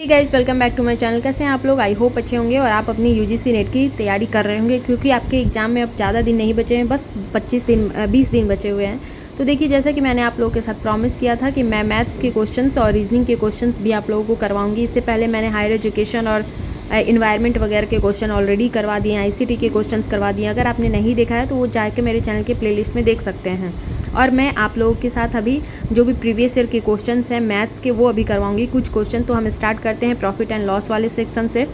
Guys, welcome back to my channel. कैसे हैं आप लोग? आई होप अच्छे होंगे और आप अपनी यूजीसी नेट की तैयारी कर रहे होंगे, क्योंकि आपके एग्ज़ाम में अब ज़्यादा दिन नहीं बचे हैं, बस 20 दिन बचे हुए हैं। तो देखिए, जैसा कि मैंने आप लोगों के साथ प्रॉमिस किया था कि मैं मैथ्स के क्वेश्चंस और रीजनिंग के क्वेश्चंस भी आप लोगों को करवाऊंगी। इससे पहले मैंने हायर एजुकेशन और इन्वायरमेंट वगैरह के क्वेश्चन ऑलरेडी करवा दिए, आईसीटी के क्वेश्चंस करवा दिए। अगर आपने नहीं देखा है तो वो जाके मेरे चैनल के प्लेलिस्ट में देख सकते हैं। और मैं आप लोगों के साथ अभी जो भी प्रीवियस ईयर के क्वेश्चंस हैं मैथ्स के, वो अभी करवाऊंगी कुछ क्वेश्चन। तो हम स्टार्ट करते हैं प्रॉफिट एंड लॉस वाले सेक्शन से।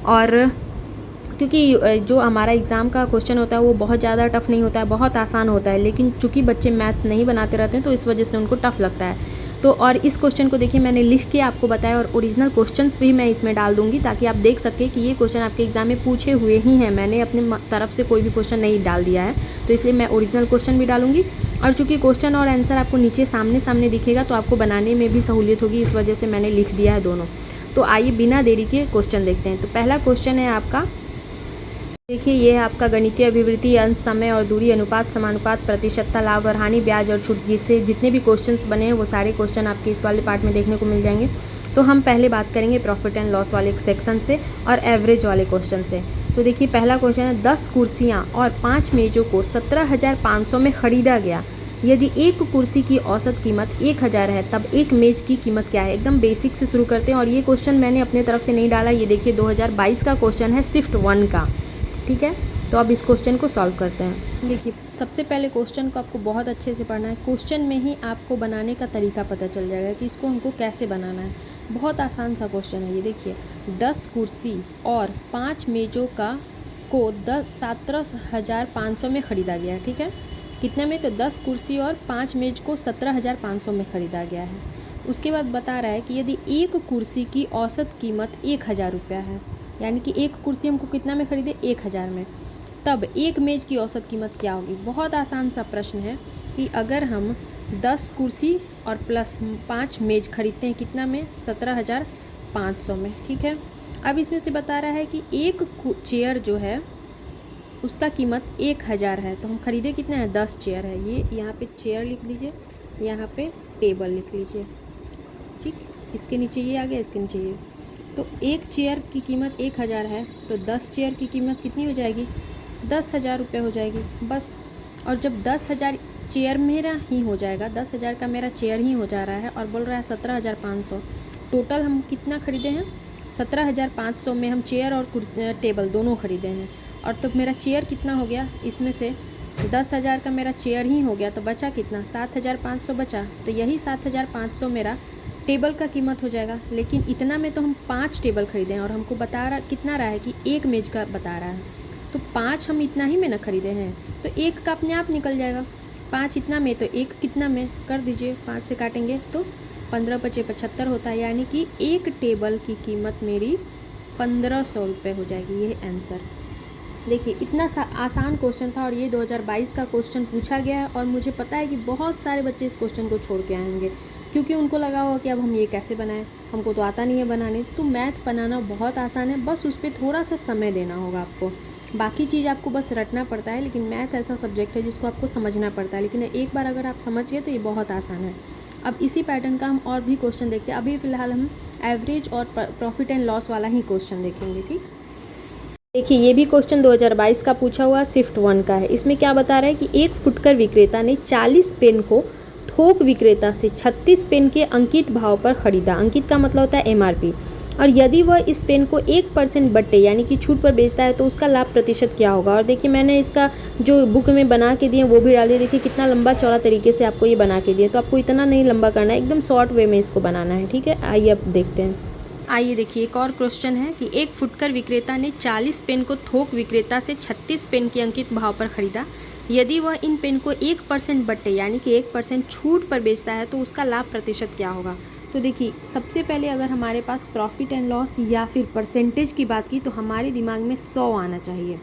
और क्योंकि जो हमारा एग्ज़ाम का क्वेश्चन होता है वो बहुत ज़्यादा टफ नहीं होता है, बहुत आसान होता है, लेकिन चूंकि बच्चे मैथ्स नहीं बनाते रहते हैं तो इस वजह से उनको टफ लगता है। तो और इस क्वेश्चन को देखिए, मैंने लिख के आपको बताया और ओरिजिनल क्वेश्चंस भी मैं इसमें डाल दूंगी, ताकि आप देख सकें कि ये क्वेश्चन आपके एग्जाम में पूछे हुए ही हैं। मैंने अपने तरफ से कोई भी क्वेश्चन नहीं डाल दिया है, तो इसलिए मैं ओरिजिनल क्वेश्चन भी डालूंगी। और चूँकि क्वेश्चन और आंसर आपको नीचे सामने सामने दिखेगा तो आपको बनाने में भी सहूलियत होगी, इस वजह से मैंने लिख दिया है दोनों। तो आइए बिना देरी के क्वेश्चन देखते हैं। तो पहला क्वेश्चन है आपका, देखिए ये है आपका गणितीय अभिवृद्धि, अंश, समय और दूरी, अनुपात, समानुपात, प्रतिशतता, लाभ और हानि, ब्याज और छूट। जिससे जितने भी क्वेश्चंस बने हैं वो सारे क्वेश्चन आपके इस वाले पार्ट में देखने को मिल जाएंगे। तो हम पहले बात करेंगे प्रॉफिट एंड लॉस वाले सेक्शन से और एवरेज वाले क्वेश्चन से। तो देखिए पहला क्वेश्चन है, 10 कुर्सियाँ और 5 मेज़ों को 17,500 में ख़रीदा गया। यदि एक कुर्सी की औसत कीमत 1,000 है तब एक मेज़ की कीमत क्या है। एकदम बेसिक से शुरू करते हैं। और ये क्वेश्चन मैंने अपने तरफ से नहीं डाला, ये देखिए 2022 का क्वेश्चन है, शिफ्ट 1 का। ठीक है, तो अब इस क्वेश्चन को सॉल्व करते हैं। देखिए सबसे पहले क्वेश्चन को आपको बहुत अच्छे से पढ़ना है। क्वेश्चन में ही आपको बनाने का तरीका पता चल जाएगा कि इसको हमको कैसे बनाना है। बहुत आसान सा क्वेश्चन है ये। देखिए 10 कुर्सी और 5 मेज़ों को 17,500 में ख़रीदा गया। ठीक है, कितने में? तो 10 कुर्सी और 5 मेज़ को 17,500 में ख़रीदा गया है। उसके बाद बता रहा है कि यदि एक कुर्सी की औसत कीमत 1,000 रुपया है, यानी कि एक कुर्सी हमको कितना में ख़रीदे? 1,000 में, तब एक मेज़ की औसत कीमत क्या होगी। बहुत आसान सा प्रश्न है कि अगर हम 10 कुर्सी और प्लस 5 मेज़ खरीदते हैं कितना में? 17,500 में। ठीक है, अब इसमें से बता रहा है कि एक चेयर जो है उसका कीमत 1,000 है, तो हम खरीदे कितना है? 10 चेयर है। ये यहाँ पे चेयर लिख लीजिए, यहाँ पे टेबल लिख लीजिए। ठीक, इसके नीचे ये आ गया, इसके नीचे ये। तो एक चेयर की कीमत 1,000 है, तो 10 चेयर की कीमत कितनी हो जाएगी? 10,000 रुपये हो जाएगी बस। और जब 10,000 चेयर मेरा ही हो जाएगा, 10,000 का मेरा चेयर ही हो जा रहा है और बोल रहा है 17,500, टोटल हम कितना ख़रीदे हैं? 17,500 में हम चेयर और टेबल दोनों ख़रीदे हैं। और तो मेरा चेयर कितना हो गया? इसमें से 10,000 का मेरा चेयर ही हो गया, तो बचा कितना? 7,500 बचा। तो यही 7,500 मेरा टेबल का कीमत हो जाएगा। लेकिन इतना में तो हम 5 टेबल खरीदे हैं और हमको बता रहा कितना रहा है कि एक मेज़ का बता रहा है, तो 5 हम इतना ही में ना खरीदे हैं, तो एक का अपने आप निकल जाएगा। 5 इतना में, तो एक कितना में कर दीजिए, 5 से काटेंगे तो 15 × 5 = 75 होता है, यानी कि एक टेबल की कीमत मेरी 1,500 रुपये हो जाएगी। ये आंसर। देखिए इतना आसान क्वेश्चन था और ये 2022 का क्वेश्चन पूछा गया है। और मुझे पता है कि बहुत सारे बच्चे इस क्वेश्चन को छोड़ के आएंगे, क्योंकि उनको लगा होगा कि अब हम ये कैसे बनाएं, हमको तो आता नहीं है बनाने। तो मैथ बनाना बहुत आसान है, बस उस पर थोड़ा सा समय देना होगा आपको। बाकी चीज़ आपको बस रटना पड़ता है, लेकिन मैथ ऐसा सब्जेक्ट है जिसको आपको समझना पड़ता है। लेकिन एक बार अगर आप समझ गए तो ये बहुत आसान है। अब इसी पैटर्न का हम और भी क्वेश्चन देखते हैं। अभी फ़िलहाल हम एवरेज और प्रॉफिट एंड लॉस वाला ही क्वेश्चन देखेंगे। ठीक, देखिए ये भी क्वेश्चन 2022 का पूछा हुआ, शिफ्ट 1 का है। इसमें क्या बता रहा है कि एक फुटकर विक्रेता ने 40 पेन को थोक विक्रेता से 36 पेन के अंकित भाव पर खरीदा। अंकित का मतलब होता है एमआरपी। और यदि वह इस पेन को 1% बट्टे यानी कि छूट पर बेचता है तो उसका लाभ प्रतिशत क्या होगा। और देखिए मैंने इसका जो बुक में बना के दिए वो भी डाल दिया। देखिए कितना लंबा चौड़ा तरीके से आपको ये बना के दिए, तो आपको इतना नहीं लंबा करना है, एकदम शॉर्ट वे में इसको बनाना है। ठीक है, आइए अब देखते हैं। आइए देखिए एक और क्वेश्चन है कि एक फुटकर विक्रेता ने 40 पेन को थोक विक्रेता से 36 पेन के अंकित भाव पर खरीदा। यदि वह इन पेन को 1% बट्टे यानी कि 1% छूट पर बेचता है तो उसका लाभ प्रतिशत क्या होगा। तो देखिए सबसे पहले अगर हमारे पास प्रॉफिट एंड लॉस या फिर परसेंटेज की बात की तो हमारे दिमाग में 100 आना चाहिए।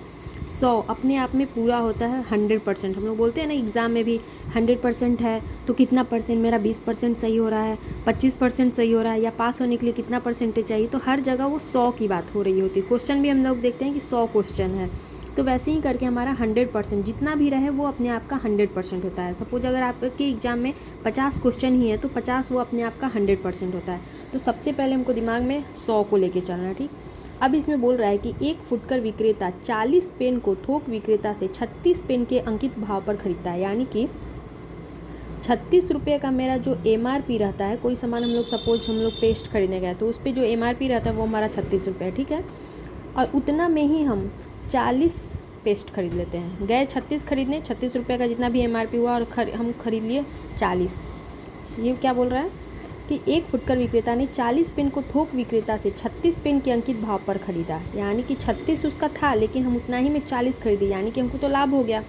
100 अपने आप में पूरा होता है 100%। हम लोग बोलते हैं ना एग्ज़ाम में भी 100% है तो कितना परसेंट मेरा 20% सही हो रहा है, 25% सही हो रहा है, या पास होने के लिए कितना परसेंटेज चाहिए। तो हर जगह वो 100 की बात हो रही होती है। क्वेश्चन भी हम लोग देखते हैं कि 100 क्वेश्चन है, तो वैसे ही करके हमारा 100% जितना भी रहे वो अपने आप का 100% होता है। सपोज अगर आपके एग्ज़ाम में 50 क्वेश्चन ही है तो 50 वो अपने आप का 100% होता है। तो सबसे पहले हमको दिमाग में 100 को लेके चलना है, ठीक। अब इसमें बोल रहा है कि एक फुटकर विक्रेता 40 पेन को थोक विक्रेता से 36 पेन के अंकित भाव पर खरीदता है, यानी कि 36 रुपये का मेरा जो MRP रहता है, कोई सामान हम लोग सपोज हम लोग पेस्ट खरीदने गए तो उस पर जो MRP रहता है वो हमारा 36 रुपये है, ठीक है। और उतना में ही हम 40 पेस्ट खरीद लेते हैं। गए 36 खरीदने, 36 रुपये का जितना भी MRP हुआ और हम खरीद लिए 40। ये क्या बोल रहा है कि एक फुटकर विक्रेता ने 40 पेन को थोक विक्रेता से 36 पेन के अंकित भाव पर खरीदा, यानी कि 36 उसका था लेकिन हम उतना ही में 40 खरीदे, यानी कि हमको तो लाभ हो गया।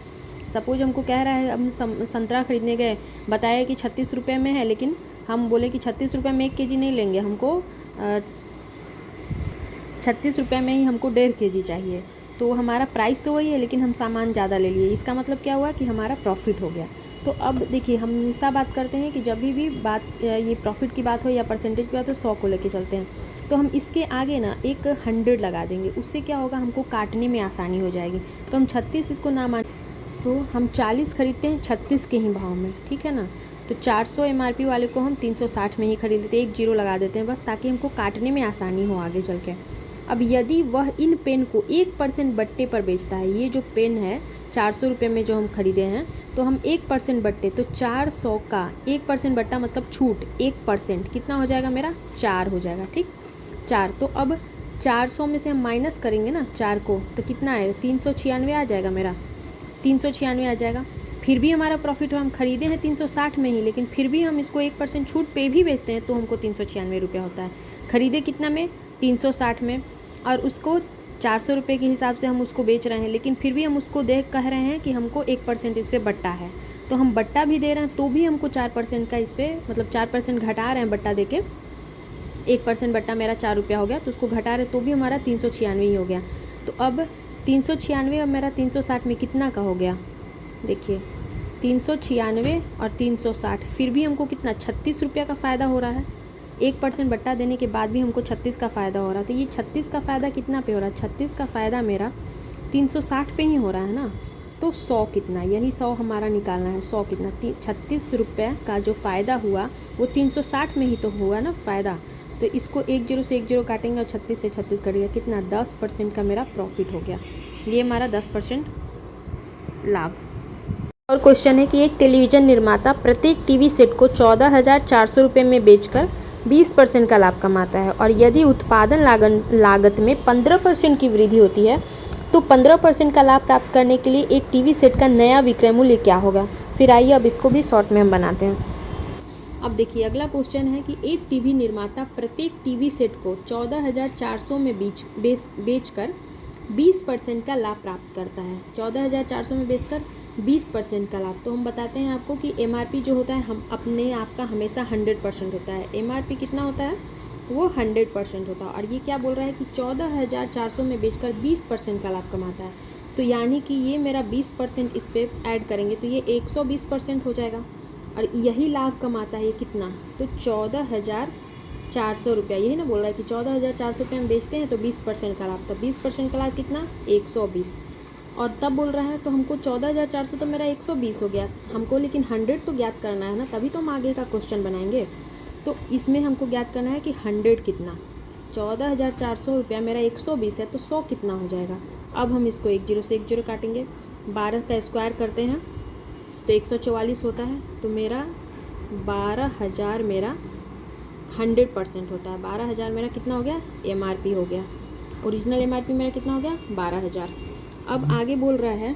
सपोज हमको कह रहा है, हम संतरा खरीदने गए, बताया कि 36 रुपये में है, लेकिन हम बोले कि 36 रुपये में 1 kg नहीं लेंगे, हमको 36 रुपये में ही हमको 1.5 kg चाहिए। तो हमारा प्राइस तो वही है लेकिन हम सामान ज़्यादा ले लिए, इसका मतलब क्या हुआ कि हमारा प्रॉफिट हो गया। तो अब देखिए, हम हमेशा बात करते हैं कि जब भी बात ये प्रॉफिट की बात हो या परसेंटेज की बात हो, 100 को लेके चलते हैं। तो हम इसके आगे ना एक 100 लगा देंगे, उससे क्या होगा, हमको काटने में आसानी हो जाएगी। तो हम 36 इसको ना मान, तो हम 40 खरीदते हैं 36 के ही भाव में, ठीक है ना। तो 400 MRP वाले को हम 360 में ही खरीद लेते हैं, 1 0 लगा देते हैं बस, ताकि हमको काटने में आसानी हो आगे चल के। अब यदि वह इन पेन को 1% बट्टे पर बेचता है, ये जो पेन है 400 रुपये में जो हम खरीदे हैं, तो हम 1% बट्टे, तो 400 का 1% बट्टा मतलब छूट 1% कितना हो जाएगा मेरा, 4 हो जाएगा, ठीक 4। तो अब 400 में से हम माइनस करेंगे ना 4 को, तो कितना आएगा, 396 आ जाएगा मेरा, 396 आ जाएगा। फिर भी हमारा प्रॉफिट हो, हम खरीदे हैं 360 में ही, लेकिन फिर भी हम इसको 1% छूट पे भी बेचते हैं तो हमको 396 रुपये होता है। खरीदे कितना में, 360 में, और उसको 400 रुपये के हिसाब से हम उसको बेच रहे हैं, लेकिन फिर भी हम उसको देख कह रहे हैं कि हमको 1% इस पर बट्टा है। तो हम बट्टा भी दे रहे हैं तो भी हमको 4% का इस पर, मतलब 4% घटा रहे हैं बट्टा दे के। 1% बट्टा मेरा 4 रुपया हो गया, तो उसको घटा रहे तो भी हमारा 396 ही हो गया। तो अब 396 अब मेरा 360 में कितना का हो गया, देखिए 396 और 360, फिर भी हमको कितना 36 रुपया का फ़ायदा हो रहा है। 1% बट्टा देने के बाद भी हमको 36 का फ़ायदा हो रहा है। तो ये 36 का फ़ायदा कितना पे हो रहा है, 36 का फ़ायदा मेरा 360 पे ही हो रहा है ना। तो 100 कितना, यही 100 हमारा निकालना है। 100 कितना, 36 रुपये का जो फ़ायदा हुआ वो 360 में ही तो हुआ ना फ़ायदा। तो इसको 1 0 से 1 0 काटेंगे और 36 से 36 कटेगा, कितना 10% का मेरा प्रॉफिट हो गया। ये हमारा 10% लाभ। और क्वेश्चन है कि एक टेलीविज़न निर्माता प्रत्येक टीवी सेट को 14,400 रुपये में बेचकर 20% का लाभ कमाता है, और यदि उत्पादन लागत में 15% की वृद्धि होती है तो 15% का लाभ प्राप्त करने के लिए एक टीवी सेट का नया विक्रय मूल्य क्या होगा। फिर आइए अब इसको भी शॉर्ट में हम बनाते हैं। अब देखिए, अगला क्वेश्चन है कि एक टीवी निर्माता प्रत्येक टीवी सेट को 14,400 में बेचकर 20% का लाभ प्राप्त करता है। 14,400 में बेचकर 20% का लाभ। तो हम बताते हैं आपको कि MRP जो होता है हम अपने आप का हमेशा 100% होता है। MRP कितना होता है, वो 100% होता है। और ये क्या बोल रहा है कि 14,400 में बेचकर 20% का लाभ कमाता है। तो यानी कि ये मेरा 20% इस पर ऐड करेंगे तो ये 120% हो जाएगा, और यही लाभ कमाता है ये कितना, तो 14,400 रुपया। यही ना बोल रहा है कि 14,400 रुपये में बेचते हैं तो 20% का लाभ, तो 20% का लाभ कितना, 120। और तब बोल रहा है तो हमको 14,400 तो मेरा 120 हो गया हमको, लेकिन 100 तो ज्ञात करना है ना, तभी तो हम आगे का क्वेश्चन बनाएंगे। तो इसमें हमको ज्ञात करना है कि 100 कितना, 14,400 रुपया मेरा 120 है तो 100 कितना हो जाएगा। अब हम इसको 1 0 से 1 0 काटेंगे, 12 का स्क्वायर करते हैं तो 144 होता है। तो मेरा 12,000 मेरा 100% होता है। 12,000 मेरा कितना हो गया, MRP हो गया। ओरिजिनल MRP मेरा कितना हो गया, 12,000। अब आगे बोल रहा है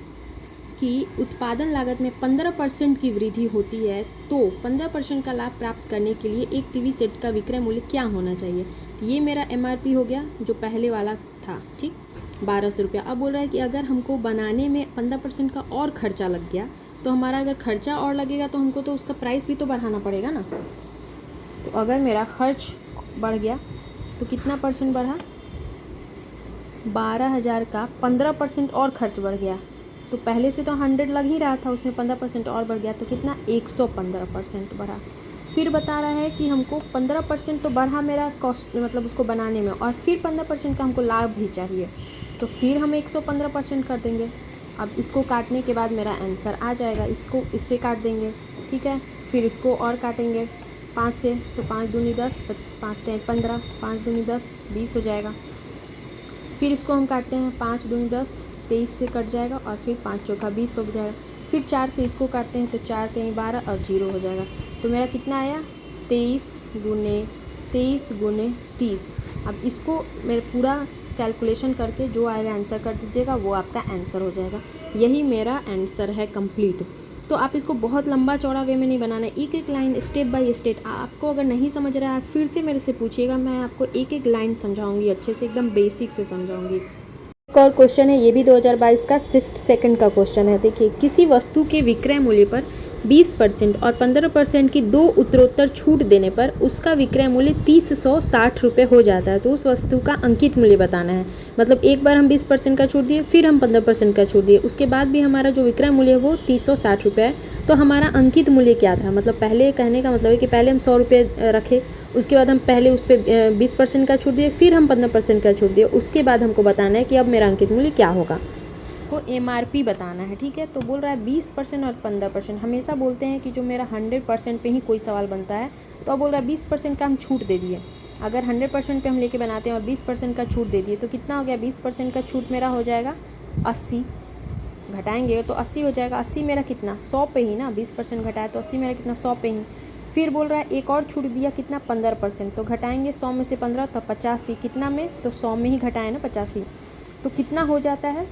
कि उत्पादन लागत में 15% की वृद्धि होती है तो 15% का लाभ प्राप्त करने के लिए एक टीवी सेट का विक्रय मूल्य क्या होना चाहिए। ये मेरा MRP हो गया जो पहले वाला था, ठीक, 1200 रुपया। अब बोल रहा है कि अगर हमको बनाने में 15% का और खर्चा लग गया, तो हमारा अगर खर्चा और लगेगा तो हमको तो उसका प्राइस भी तो बढ़ाना पड़ेगा ना। तो अगर मेरा खर्च बढ़ गया तो कितना परसेंट बढ़ा, 12,000 का 15% और खर्च बढ़ गया, तो पहले से तो 100 लग ही रहा था, उसमें 15% और बढ़ गया तो कितना, 115% बढ़ा। फिर बता रहा है कि हमको 15% तो बढ़ा मेरा कॉस्ट, मतलब उसको बनाने में, और फिर 15% का हमको लाभ भी चाहिए। तो फिर हम 115% कर देंगे। अब इसको काटने के बाद मेरा आंसर आ जाएगा। इसको इससे काट देंगे, ठीक है। फिर इसको और काटेंगे 5 से, तो 5 दूनी 10, 5 तें 15, 5 दूनी 10, 20 हो जाएगा। फिर इसको हम काटते हैं 5 दूनी 10, 23 से कट जाएगा और फिर 5 चौका 20 हो जाएगा। फिर 4 से इसको काटते हैं तो 4 तें 12 और 0 हो जाएगा। तो मेरा कितना आया 23 गुने 30। अब इसको मेरे पूरा कैलकुलेशन करके जो आएगा आंसर कर दीजिएगा, वो आपका आंसर हो जाएगा। यही मेरा आंसर है कंप्लीट। तो आप इसको बहुत लंबा चौड़ा वे में नहीं बनाना है, एक एक लाइन स्टेप बाय स्टेप। आपको अगर नहीं समझ रहा है आप फिर से मेरे से पूछिएगा, मैं आपको एक एक लाइन समझाऊंगी, अच्छे से एकदम बेसिक से समझाऊंगी। एक और क्वेश्चन है, ये भी 2022 का शिफ्ट सेकंड का क्वेश्चन है। देखिए, किसी वस्तु के विक्रय मूल्य पर 20% और 15% की दो उत्तरोत्तर छूट देने पर उसका विक्रय मूल्य 3060 रुपये हो जाता है। तो उस वस्तु का अंकित मूल्य बताना है। मतलब एक बार हम 20% का छूट दिए, फिर हम 15% का छूट दिए, उसके बाद भी हमारा जो विक्रय मूल्य है वो 3060 रुपये है। तो हमारा अंकित मूल्य क्या था? मतलब पहले कहने का मतलब है कि पहले हम 100 रुपये रखे, उसके बाद हम पहले उस पर 20% का छूट दिए, फिर हम 15% का छूट दिए, उसके बाद हमको बताना है कि अब मेरा अंकित मूल्य क्या होगा, को MRP बताना है, ठीक है। तो बोल रहा है 20% और 15%। हमेशा बोलते हैं कि जो मेरा 100% पे ही कोई सवाल बनता है, तो अब बोल रहा है 20% का हम छूट दे दिए। अगर 100% पे हम लेके बनाते हैं और 20% का छूट दे दिए तो कितना हो गया? 20% का छूट मेरा हो जाएगा 80, घटाएंगे तो 80 हो जाएगा। 80 मेरा कितना? 100 पे ही ना, 20% घटाया तो 80 मेरा कितना? 100 पे ही। फिर बोल रहा है एक और छूट दिया, कितना? 15%। तो घटाएंगे 100 में से 15 तो 85, कितना में? तो 100 में ही घटाए ना 85, तो कितना हो जाता है?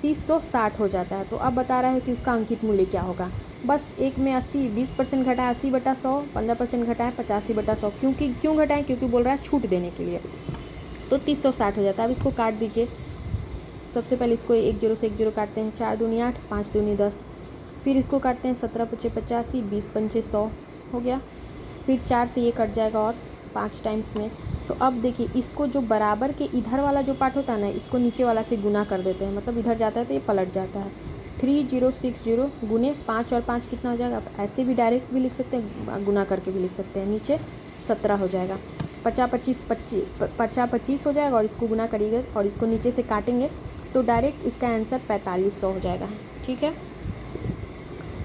3060 हो जाता है। तो अब बता रहा है कि उसका अंकित मूल्य क्या होगा। बस एक में 80, 20% घटाया 80/100, 15% घटाया 85/100। क्यों घटाएं? क्योंकि बोल रहा है छूट देने के लिए। तो 3060 हो जाता है। अब इसको काट दीजिए। सबसे पहले इसको 1 0 से 1 0 काटते हैं। 4 दूनी 8, 5 दूनी 10। फिर इसको काटते हैं 17 पचे 85, 20 पंचे 100 हो गया। फिर 4 से ये कट जाएगा और 5 टाइम्स में। तो अब देखिए, इसको जो बराबर के इधर वाला जो पार्ट होता है ना, इसको नीचे वाला से गुना कर देते हैं। मतलब इधर जाता है तो ये पलट जाता है। 3060 गुने 5 और 5 कितना हो जाएगा? आप ऐसे भी डायरेक्ट भी लिख सकते हैं, गुना करके भी लिख सकते हैं। नीचे 17 हो जाएगा। 50 हो जाएगा और इसको गुना करिएगा और इसको नीचे से काटेंगे तो डायरेक्ट इसका आंसर 4500 हो जाएगा, ठीक है।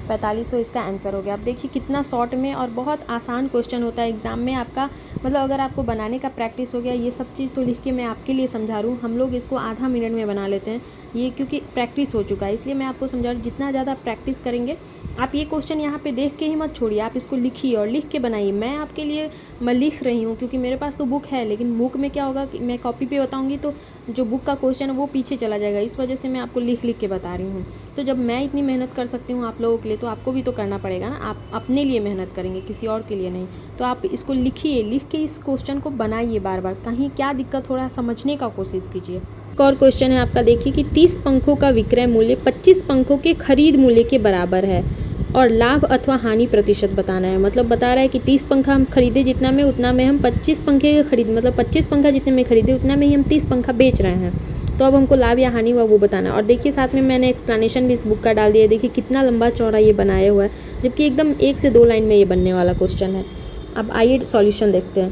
4500 इसका आंसर हो गया। अब देखिए कितना शॉर्ट में और बहुत आसान क्वेश्चन होता है एग्ज़ाम में आपका। मतलब अगर आपको बनाने का प्रैक्टिस हो गया, ये सब चीज़ तो लिख के मैं आपके लिए समझा रहा हूँ। हम लोग इसको आधा मिनट में बना लेते हैं, ये क्योंकि प्रैक्टिस हो चुका है, इसलिए मैं आपको समझा रहा हूँ। जितना ज़्यादा प्रैक्टिस करेंगे, आप ये क्वेश्चन यहाँ पे देख के ही मत छोड़िए, आप इसको लिखिए और लिख के बनाइए। मैं आपके लिए मैं लिख रही हूँ क्योंकि मेरे पास तो बुक है, लेकिन बुक में क्या होगा कि मैं कॉपी पे बताऊँगी तो जो बुक का क्वेश्चन है वो पीछे चला जाएगा। इस वजह से मैं आपको लिख लिख के बता रही हूँ। तो जब मैं इतनी मेहनत कर सकती हूँ आप लोगों के लिए, तो आपको भी तो करना पड़ेगा ना। आप अपने लिए मेहनत करेंगे, किसी और के लिए नहीं। तो आप इसको लिखिए, लिख के इस क्वेश्चन को बनाइए बार बार। कहीं क्या दिक्कत हो रहा है समझने का कोशिश कीजिए। एक और क्वेश्चन है आपका, देखिए कि 30 पंखों का विक्रय मूल्य 25 पंखों के खरीद मूल्य के बराबर है और लाभ अथवा हानि प्रतिशत बताना है। मतलब बता रहा है कि 30 पंखा हम खरीदे जितना में, उतना में हम 25 पंखे के खरीद, मतलब 25 पंखा जितने में खरीदे उतना में ही हम 30 पंखा बेच रहे हैं। तो अब हमको लाभ या हानि हुआ वो बताना है। और देखिए साथ में मैंने एक्सप्लेनेशन भी इस बुक का डाल दिया है। देखिए कितना लंबा चौड़ा ये बनाया हुआ है, जबकि एकदम 1 से 2 लाइन में ये बनने वाला क्वेश्चन है। अब आइए सॉल्यूशन देखते हैं।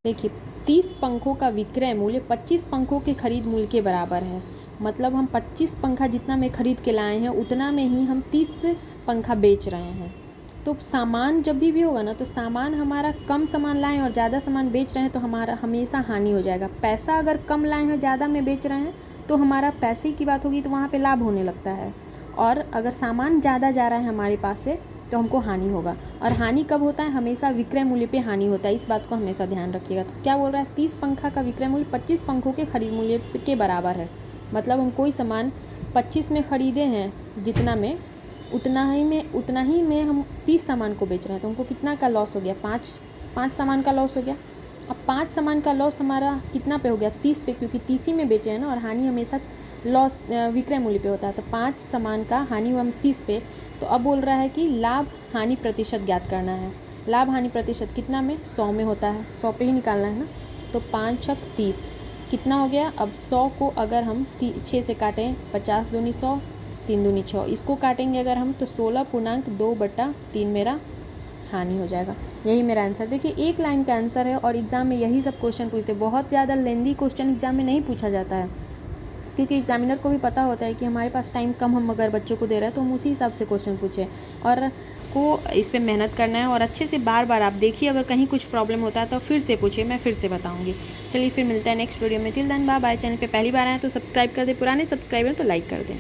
देखिए 30 पंखों का विक्रय मूल्य 25 पंखों के खरीद मूल्य के बराबर है। मतलब हम 25 पंखा जितना में खरीद के लाए हैं उतना में ही हम 30 पंखा बेच रहे हैं। तो सामान जब भी होगा ना, तो सामान हमारा कम सामान लाएं और ज़्यादा सामान बेच रहे हैं तो हमारा हमेशा हानि हो जाएगा। पैसा अगर कम लाए हैं ज़्यादा में बेच रहे हैं तो हमारा पैसे की बात होगी तो वहाँ पे लाभ होने लगता है। और अगर सामान ज़्यादा जा रहा है हमारे पास से तो हमको हानि होगा। और हानि कब होता है? हमेशा विक्रय मूल्य पे हानि होता है। इस बात को हमेशा ध्यान रखिएगा। तो क्या बोल रहा है? 30 पंखा का विक्रय मूल्य 25 पंखों के खरीद मूल्य के बराबर है। मतलब हम कोई सामान 25 में ख़रीदे हैं जितना में, उतना ही में हम 30 सामान को बेच रहे हैं। तो हमको कितना का लॉस हो गया? 5 सामान का लॉस हो गया। अब 5 सामान का लॉस हमारा कितना पे हो गया? 30 पे, क्योंकि 30 ही में बेचे हैं ना। और हानि हमेशा लॉस विक्रय मूल्य पे होता है। तो 5 सामान का हानि हुआ हम 30 पे। तो अब बोल रहा है कि लाभ हानि प्रतिशत ज्ञात करना है। लाभ हानि प्रतिशत कितना में? 100 में होता है। 100 पे ही निकालना है ना। तो 5 छक 30 कितना हो गया? अब 100 को अगर हम 6 से काटें, 50 दूनी 100, 3 दूनी 6, इसको काटेंगे अगर हम तो 16.2/3 मेरा हानि हो जाएगा। यही मेरा आंसर। देखिए 1 लाइन का आंसर है और एग्ज़ाम में यही सब क्वेश्चन पूछते हैं। बहुत ज़्यादा लेंदी क्वेश्चन एग्जाम में नहीं पूछा जाता है। क्योंकि एग्जामिनर को भी पता होता है कि हमारे पास टाइम कम, हम अगर बच्चों को दे रहे हैं तो हम उसी हिसाब से क्वेश्चन पूछें और को इस पे मेहनत करना है और अच्छे से बार बार आप देखिए, अगर कहीं कुछ प्रॉब्लम होता है तो फिर से पूछिए, मैं फिर से बताऊंगी। चलिए फिर मिलता है नेक्स्ट वीडियो में। Till then bye bye. Channel पे पहली बार आए तो सब्सक्राइब कर दें, पुराने सब्सक्राइबर तो लाइक कर दें।